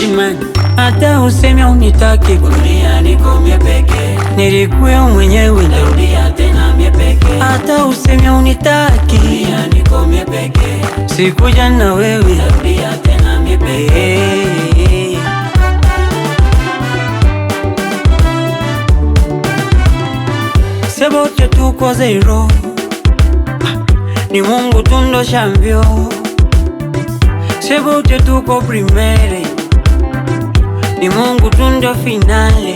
Imani, hata useme unitaki, dunia niko mie peke, nilikuwa mwenyewe, narudia tena mie peke. hata useme unitaki, Dunia niko mie peke, sikuja na wewe, narudia tena mie peke. Sebote tuko zero, ni Mungu tu ndo champion. Sebote tuko primere, ni Mungu tu ndo finale.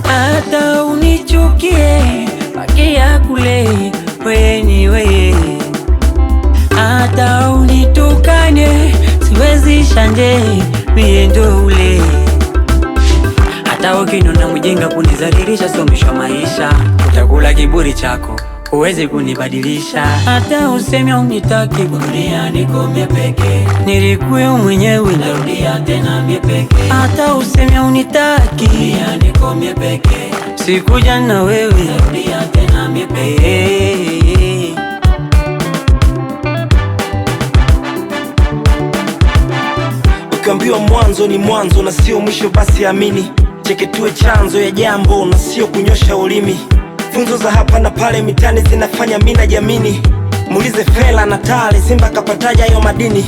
Hata unichukie, bakia kule, wewe ni wewe. Hata unitukane, siwezi shanje, mie ndo ule. Hata ukinona mjenga kunizalilisha, somisha maisha, utakula kiburi chako, huwezi kunibadilisha. Hata useme unitaki, Dunia niko mie peke, nilikuwa mwenyewe, narudia tena mie peke. hata useme unitaki, Dunia niko mie peke, sikuja na wewe, narudia tena mie peke. Ukiambiwa mwanzo ni mwanzo na sio mwisho, basi amini. Cheketue chanzo ya jambo na sio kunyosha ulimi. Funzo za hapa na pale mitani zinafanya mina jamini. Muulize Fela na Tale, Simba kapataja hayo madini.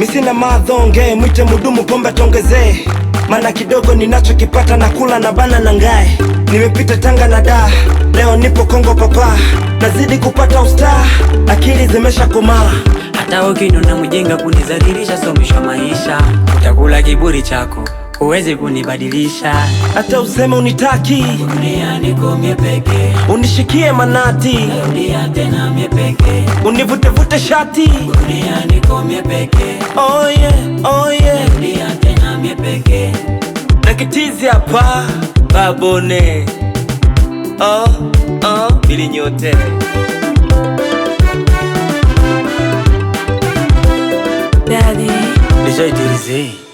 Misina madhonge, mwite mudumu pombe tongezee. Mana kidogo ninachokipata na kula na bana na ngae. Nimepita Tanga na Dar, leo nipo Kongo papa. Nazidi kupata ustaa, akili zimesha komaa. hata ukinona mjenga kunizalilisha, somisha maisha, utakula kiburi chako, huwezi kunibadilisha. Hata useme unitaki, Dunia niko mie peke, unishikie manati, narudia tena mie peke. univutevute shati. Dunia niko mie peke, Oh yeah, oh yeah. narudia tena mie peke. Nakitizi hapa Babone. Bili nyote Déjà utilisé.